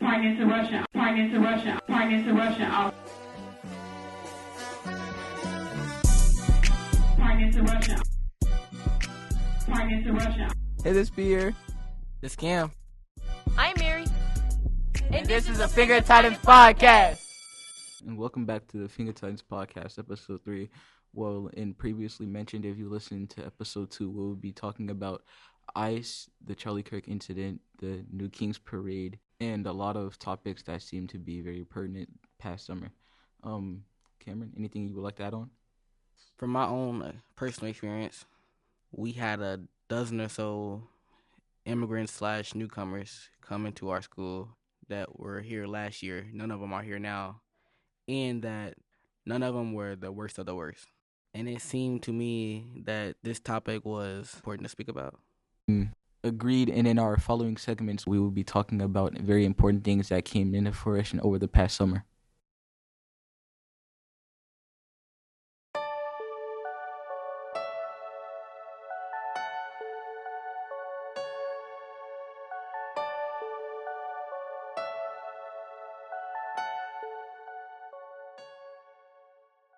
Pregnant to Russia. Pregnant to Russia. Pregnant to Russia. Pregnant to Russia. Pregnant to Russia. Hey, this Beer. This Cam. I'm Mary. And this is the Fenger Titans Podcast. And welcome back to the Fenger Titans Podcast, episode 3. Well, in previously mentioned, if you listened to episode 2, we'll be talking about ICE, the Charlie Kirk incident, the New Kings Parade, and a lot of topics that seem to be very pertinent past summer. Cameron, anything you would like to add on? From my own personal experience, we had a dozen or so immigrants / newcomers come into our school that were here last year. None of them are here now. And that none of them were the worst of the worst. And it seemed to me that this topic was important to speak about. Agreed. And in our following segments, we will be talking about very important things that came into fruition over the past summer.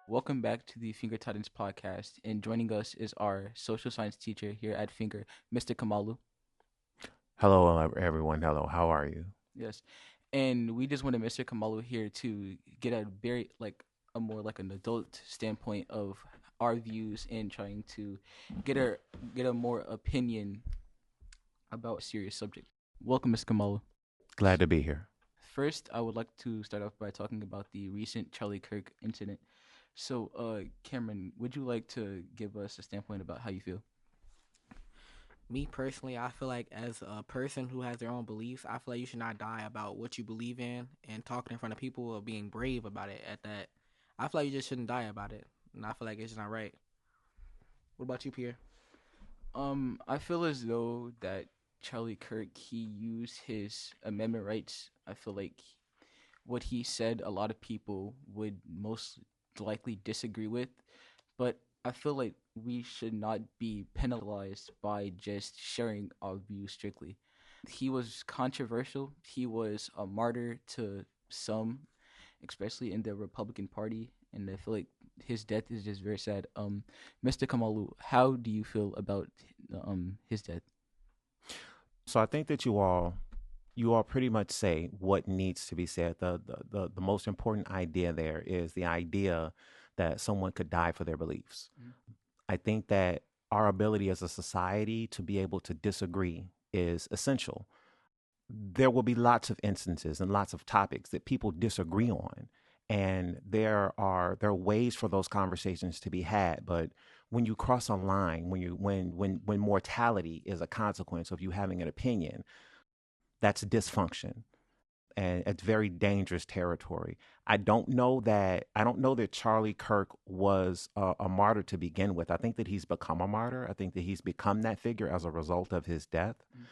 Welcome back to the Fenger Titans Podcast, and joining us is our social science teacher here at Fenger, Mr. Kamalu. Hello, everyone. Hello, how are you? Yes, and we just wanted Mr. Kamalu here to get a very, more like an adult standpoint of our views and trying to get a more opinion about a serious subject. Welcome, Mr. Kamalu. Glad to be here. First, I would like to start off by talking about the recent Charlie Kirk incident. So, Cameron, would you like to give us a standpoint about how you feel? Me personally, I feel like as a person who has their own beliefs, I feel like you should not die about what you believe in and talking in front of people or being brave about it at that. I feel like you just shouldn't die about it. And I feel like it's just not right. What about you, Pierre? I feel as though that Charlie Kirk, he used his amendment rights. I feel like what he said, a lot of people would most likely disagree with, but I feel like we should not be penalized by just sharing our views strictly. He was controversial. He was a martyr to some, especially in the Republican Party, and I feel like his death is just very sad. Mr. Kamalu, how do you feel about his death? So I think that you all pretty much say what needs to be said. The most important idea there is the idea that someone could die for their beliefs. Mm-hmm. I think that our ability as a society to be able to disagree is essential. There will be lots of instances and lots of topics that people disagree on, and there are ways for those conversations to be had. But when you cross a line, when mortality is a consequence of you having an opinion, that's dysfunction, and it's very dangerous territory. I don't know that Charlie Kirk was a martyr to begin with. I think that he's become a martyr. I think that he's become that figure as a result of his death. Mm-hmm.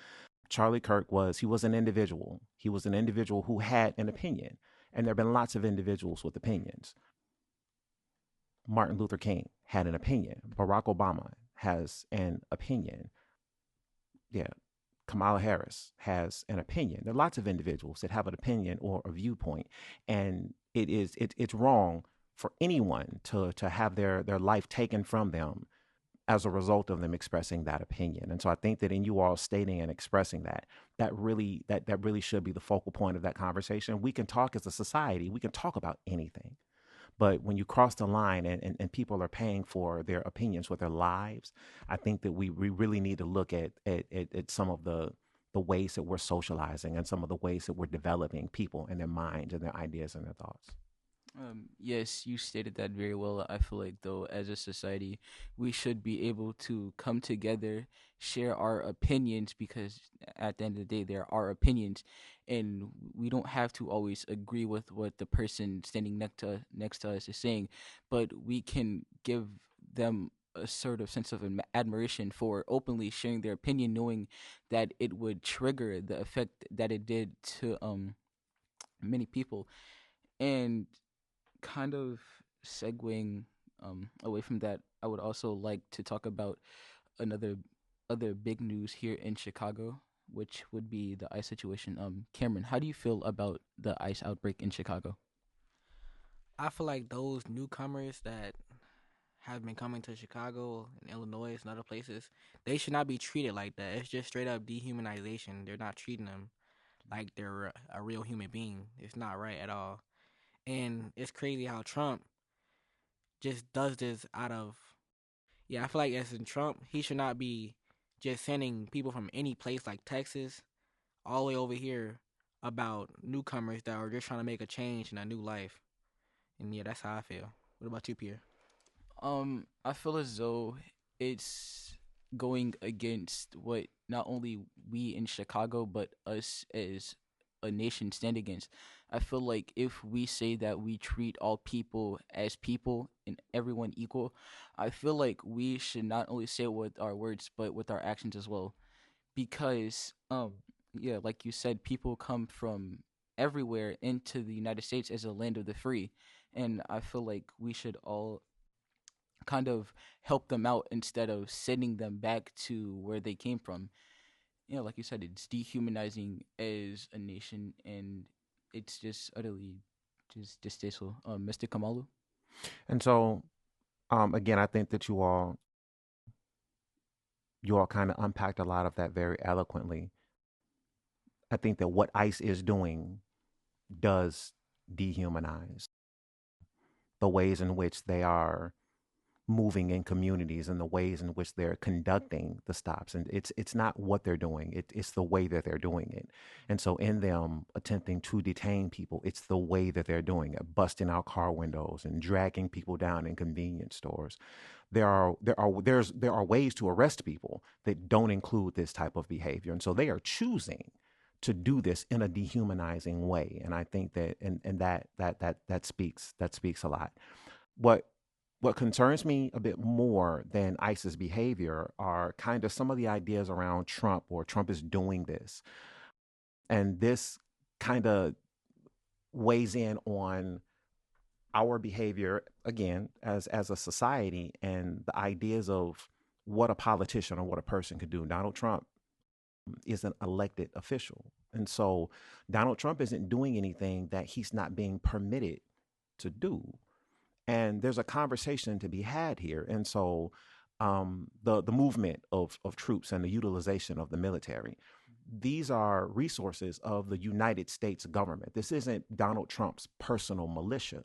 Charlie Kirk was an individual. He was an individual who had an opinion, and there have been lots of individuals with opinions. Martin Luther King had an opinion. Barack Obama has an opinion. Yeah. Kamala Harris has an opinion. There are lots of individuals that have an opinion or a viewpoint, and it's wrong for anyone to have their life taken from them as a result of them expressing that opinion. And so I think that in you all stating and expressing that really should be the focal point of that conversation. We can talk as a society. We can talk about anything. But when you cross the line and people are paying for their opinions with their lives, I think that we really need to look at some of the ways that we're socializing and some of the ways that we're developing people and their minds and their ideas and their thoughts. Yes, you stated that very well. I feel like, though, as a society, we should be able to come together, share our opinions, because at the end of the day, there are opinions, and we don't have to always agree with what the person standing next to us is saying, but we can give them a sort of sense of admiration for openly sharing their opinion, knowing that it would trigger the effect that it did to many people. And kind of segueing away from that, I would also like to talk about other big news here in Chicago. which would be the ICE situation. Cameron, how do you feel about the ICE outbreak in Chicago? I feel like those newcomers that have been coming to Chicago and Illinois and other places, they should not be treated like that. It's just straight up dehumanization. They're not treating them like they're a real human being. It's not right at all. And it's crazy how Trump just does this out of, yeah, I feel like as in Trump, he should not be just sending people from any place like Texas all the way over here about newcomers that are just trying to make a change in a new life. And yeah, that's how I feel. What about you, Pierre? I feel as though it's going against what not only we in Chicago but us as a nation stand against. I feel like if we say that we treat all people as people and everyone equal, I feel like we should not only say it with our words but with our actions as well. Because yeah, like you said, people come from everywhere into the United States as a land of the free. And I feel like we should all kind of help them out instead of sending them back to where they came from. Like you said, it's dehumanizing as a nation, and it's just utterly just distasteful. Mr. Kamalu. And so, again, I think that you all kind of unpacked a lot of that very eloquently. I think that what ICE is doing does dehumanize the ways in which they are moving in communities and the ways in which they're conducting the stops. And it's not what they're doing, it's the way that they're doing it. And so in them attempting to detain people, it's the way that they're doing it, busting out car windows and dragging people down in convenience stores. There are ways to arrest people that don't include this type of behavior. And so they are choosing to do this in a dehumanizing way. And I think that and that speaks a lot. What concerns me a bit more than ICE's behavior are kind of some of the ideas around Trump, or Trump is doing this. And this kind of weighs in on our behavior, again, as a society, and the ideas of what a politician or what a person could do. Donald Trump is an elected official. And so Donald Trump isn't doing anything that he's not being permitted to do. And there's a conversation to be had here. And so the movement of troops and the utilization of the military, these are resources of the United States government. This isn't Donald Trump's personal militia.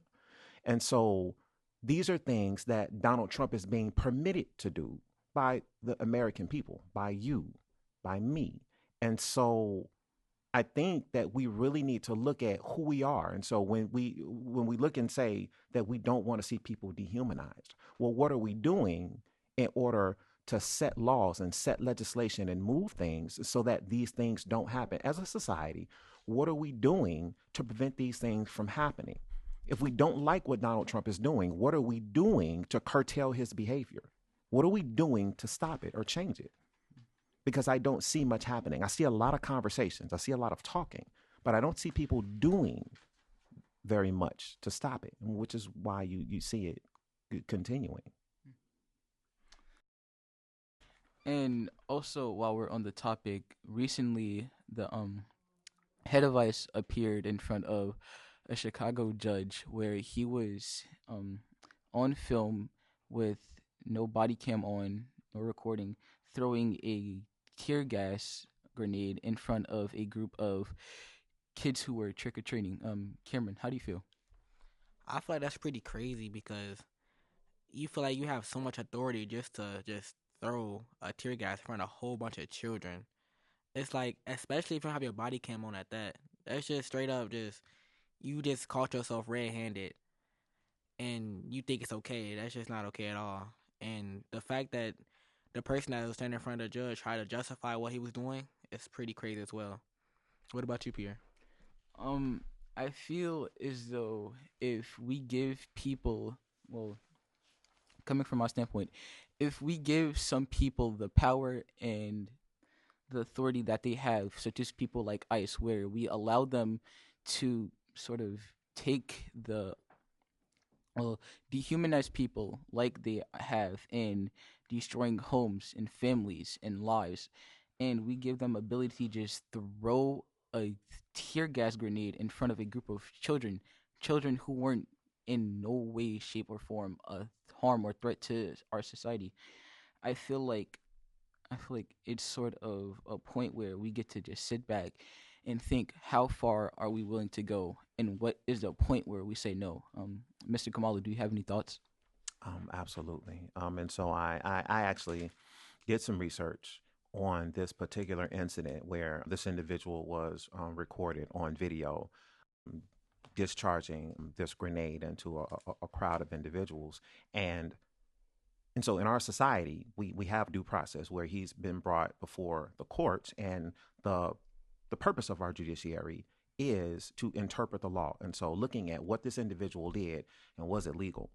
And so these are things that Donald Trump is being permitted to do by the American people, by you, by me. And so I think that we really need to look at who we are. And so when we look and say that we don't want to see people dehumanized, well, what are we doing in order to set laws and set legislation and move things so that these things don't happen? As a society, what are we doing to prevent these things from happening? If we don't like what Donald Trump is doing, what are we doing to curtail his behavior? What are we doing to stop it or change it? Because I don't see much happening. I see a lot of conversations. I see a lot of talking, but I don't see people doing very much to stop it, which is why you see it continuing. And also, while we're on the topic, recently the head of ICE appeared in front of a Chicago judge where he was on film with no body cam on, no recording, throwing a tear gas grenade in front of a group of kids who were trick-or-treating. Cameron, how do you feel? I feel like that's pretty crazy because you feel like you have so much authority just to throw a tear gas in front of a whole bunch of children. It's like, especially if you don't have your body cam on at that, that's just straight up you just caught yourself red-handed and you think it's okay. That's just not okay at all. And the fact that the person that was standing in front of the judge tried to justify what he was doing is pretty crazy as well. What about you, Pierre? I feel as though if we give people, well, coming from my standpoint, if we give some people the power and the authority that they have, such as people like ICE, where we allow them to sort of take dehumanize people like they have in destroying homes and families and lives, and we give them ability to just throw a tear gas grenade in front of a group of children who weren't in no way, shape, or form a harm or threat to our society. I feel like I feel like it's sort of a point where we get to just sit back and think, how far are we willing to go, and what is the point where we say no? Mr. Kamalu, do you have any thoughts? Absolutely. And so I actually did some research on this particular incident where this individual was recorded on video discharging this grenade into a crowd of individuals. And so in our society, we have due process where he's been brought before the courts, and the the purpose of our judiciary is to interpret the law. And so looking at what this individual did and was it legal.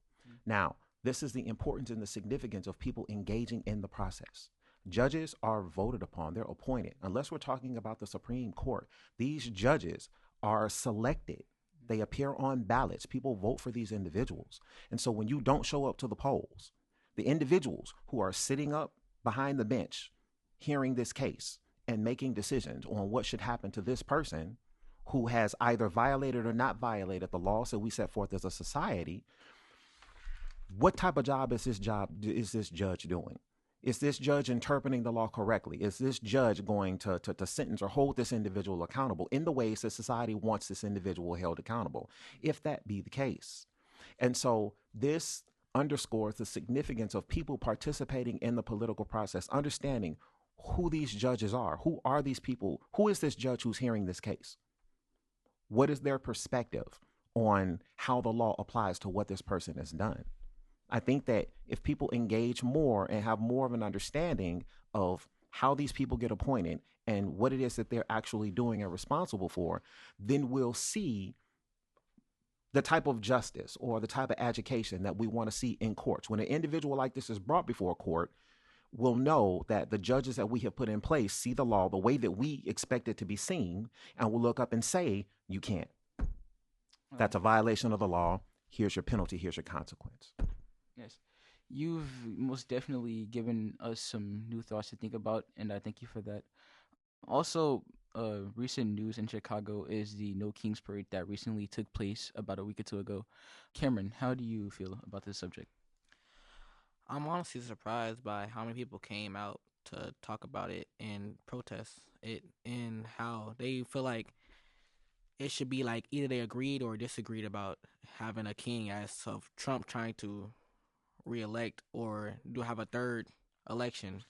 Now, this is the importance and the significance of people engaging in the process. Judges are voted upon, they're appointed. Unless we're talking about the Supreme Court, these judges are selected. They appear on ballots. People vote for these individuals. And so when you don't show up to the polls, the individuals who are sitting up behind the bench hearing this case and making decisions on what should happen to this person who has either violated or not violated the laws that we set forth as a society, what type of job is this judge doing? Is this judge interpreting the law correctly? Is this judge going to sentence or hold this individual accountable in the ways that society wants this individual held accountable, if that be the case? And so this underscores the significance of people participating in the political process, understanding who these judges are. Who are these people? Who is this judge who's hearing this case? What is their perspective on how the law applies to what this person has done? I think that if people engage more and have more of an understanding of how these people get appointed and what it is that they're actually doing and responsible for, then we'll see the type of justice or the type of education that we want to see in courts. When an individual like this is brought before a court, we'll know that the judges that we have put in place see the law the way that we expect it to be seen, and will look up and say, you can't. That's a violation of the law. Here's your penalty. Here's your consequence. Yes. You've most definitely given us some new thoughts to think about, and I thank you for that. Also, recent news in Chicago is the No Kings Parade that recently took place about a week or two ago. Cameron, how do you feel about this subject? I'm honestly surprised by how many people came out to talk about it and protest it, and how they feel like it should be like either they agreed or disagreed about having a king, as of Trump trying to reelect or do have a third election.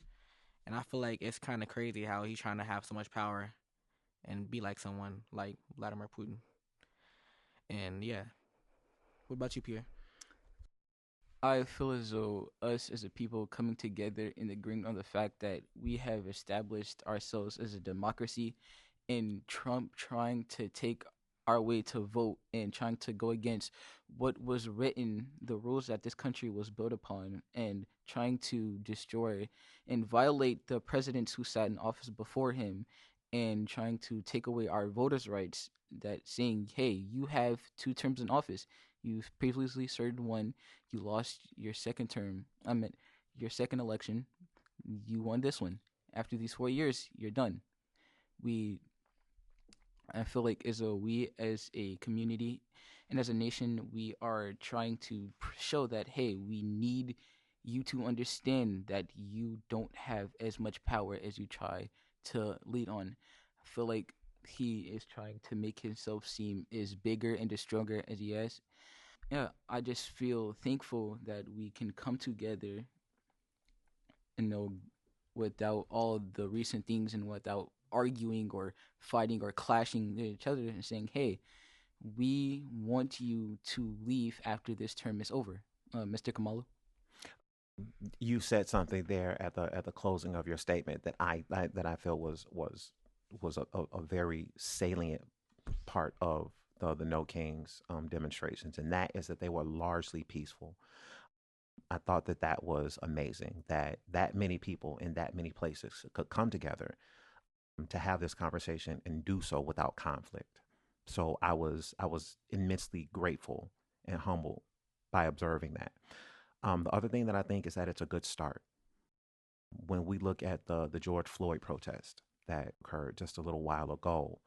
And I feel like it's kind of crazy how he's trying to have so much power and be like someone like Vladimir Putin. And yeah, what about you, Pierre? I feel as though us as a people coming together and agreeing on the fact that we have established ourselves as a democracy, and Trump trying to take our way to vote and trying to go against what was written, the rules that this country was built upon, and trying to destroy and violate the presidents who sat in office before him, and trying to take away our voters' rights, that saying, hey, you have 2 terms in office. You've previously served one. You lost your second term. I meant your second election. You won this one. After these 4 years, you're done. I feel like we as a community and as a nation, we are trying to show that, hey, we need you to understand that you don't have as much power as you try to lead on. I feel like he is trying to make himself seem as bigger and as stronger as he is. Yeah, I just feel thankful that we can come together, you know, without all the recent things and without arguing or fighting or clashing with each other, and saying, hey, we want you to leave after this term is over. Mr. Kamalu? You said something there at the closing of your statement that I feel was a very salient part of the No Kings demonstrations, and that is that they were largely peaceful. I thought that was amazing, that many people in that many places could come together to have this conversation and do so without conflict. So I was immensely grateful and humbled by observing that. The other thing that I think is that it's a good start. When we look at the George Floyd protest that occurred just a little while ago,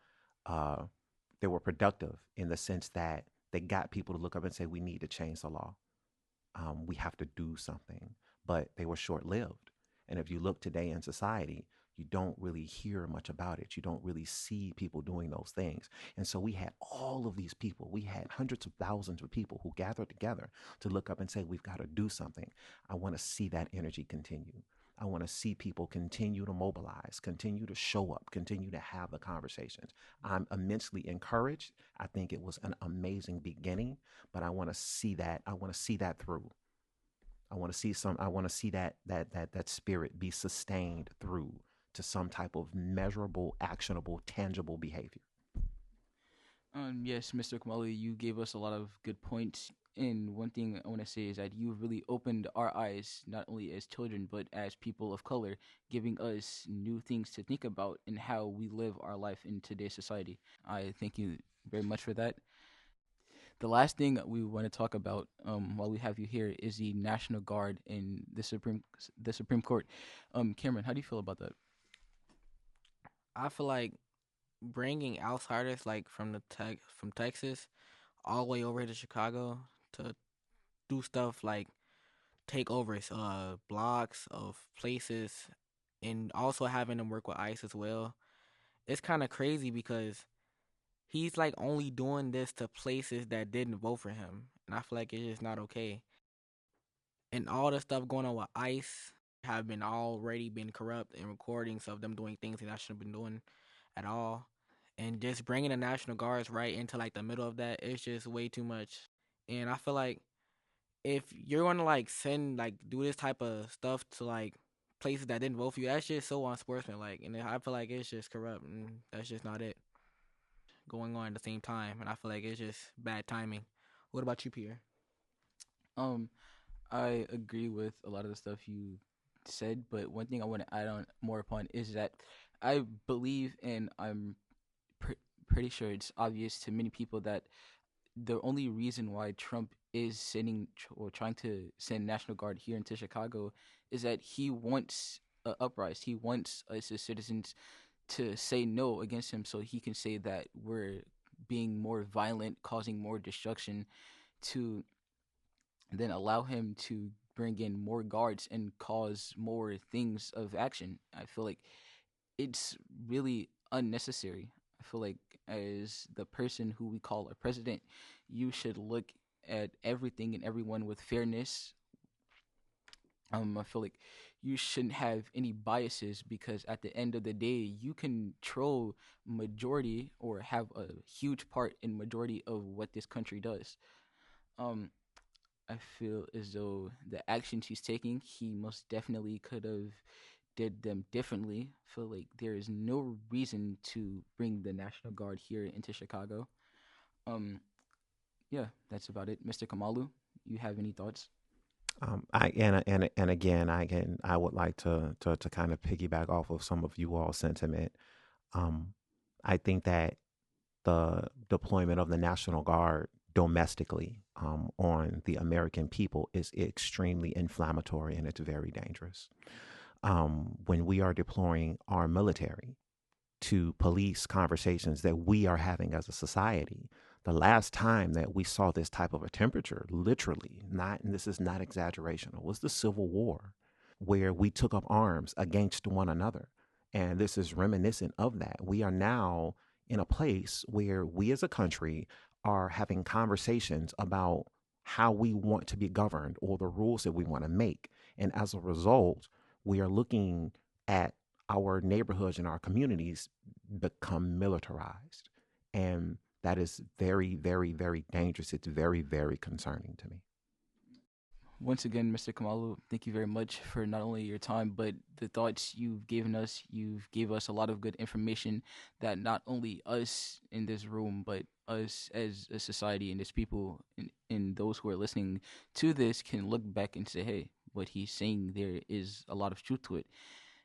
uh, they were productive in the sense that they got people to look up and say, we need to change the law. We have to do something. But they were short lived. And if you look today in society, you don't really hear much about it. You don't really see people doing those things. And so we had all of these people. We had hundreds of thousands of people who gathered together to look up and say, we've got to do something. I want to see that energy continue. I want to see people continue to mobilize, continue to show up, continue to have the conversations. I'm immensely encouraged. I think it was an amazing beginning, but I want to see that. I want to see that through. I want to see that spirit be sustained through to some type of measurable, actionable, tangible behavior. Yes, Mr. Kamalu, you gave us a lot of good points. And one thing I want to say is that you really opened our eyes, not only as children, but as people of color, giving us new things to think about in how we live our life in today's society. I thank you very much for that. The last thing we want to talk about, while we have you here, is the National Guard in the Supreme Court. Cameron, how do you feel about that? I feel like bringing outsiders like from Texas all the way over here to Chicago to do stuff like take over blocks of places and also having them work with ICE as well. It's kind of crazy because he's like only doing this to places that didn't vote for him, and I feel like it's just not okay. And all the stuff going on with ICE have been already been corrupt and recordings of them doing things they shouldn't have been doing at all. And just bringing the National Guards right into like the middle of that, it's just way too much. And I feel like if you're gonna like send like do this type of stuff to like places that didn't vote for you, that's just so unsportsmanlike. And I feel like it's just corrupt, and that's just not it going on at the same time. And I feel like it's just bad timing. What about you, Pierre? Um, I agree with a lot of the stuff you said, but one thing I want to add on more upon is that I believe, and I'm pretty sure it's obvious to many people, that the only reason why Trump is sending or trying to send National Guard here into Chicago is that he wants a uprising. He wants us as citizens to say no against him, so he can say that we're being more violent, causing more destruction, to then allow him to bring in more guards and cause more things of action. I feel like it's really unnecessary. I feel like as the person who we call a president, you should look at everything and everyone with fairness. I feel like you shouldn't have any biases, because at the end of the day, you control majority or have a huge part in majority of what this country does. Um, I feel as though the actions he's taking, he most definitely could have did them differently. I feel like there is no reason to bring the National Guard here into Chicago. Um, yeah, that's about it. Mr. Kamalu, you have any thoughts? And again, I would like to kind of piggyback off of some of you all's sentiment. Um, I think that the deployment of the National Guard domestically on the American people is extremely inflammatory, and it's very dangerous. When we are deploying our military to police conversations that we are having as a society, the last time that we saw this type of a temperature, literally, not, and this is not exaggeration, was the Civil War, where we took up arms against one another. And this is reminiscent of that. We are now in a place where we as a country are having conversations about how we want to be governed or the rules that we want to make. And as a result, we are looking at our neighborhoods and our communities become militarized. And that is very, very, very dangerous. It's very, very concerning to me. Once again, Mr. Kamalu, thank you very much for not only your time, but the thoughts you've given us. You've gave us a lot of good information that not only us in this room, but us as a society and as people and those who are listening to this can look back and say, hey, what he's saying, there is a lot of truth to it.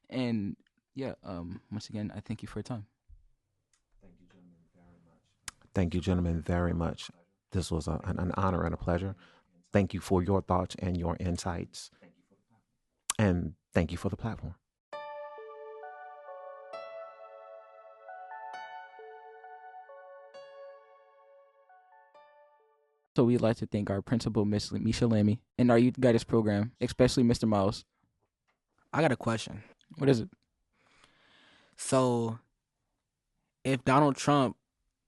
And yeah, once again, I thank you for your time. Thank you, gentlemen, very much. This was an honor and a pleasure. Thank you for your thoughts and your insights. And Thank you for the platform. So we'd like to thank our principal, Miss Misha Lamy, and our youth guidance program, especially Mr. Miles. I got a question. What is it? So, if Donald Trump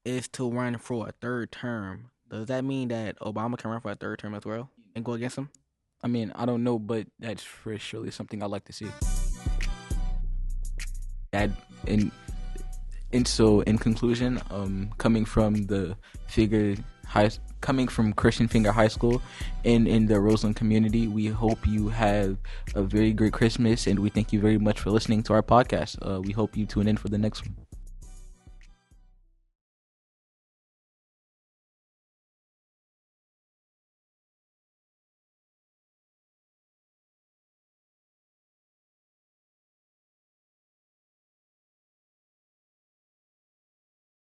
is to run for a third term, does that mean that Obama can run for a third term as well and go against him? I mean, I don't know, but that's for surely something I'd like to see. So in conclusion, coming from Christian Fenger High School and in the Roseland community, we hope you have a very great Christmas, and we thank you very much for listening to our podcast. We hope you tune in for the next one.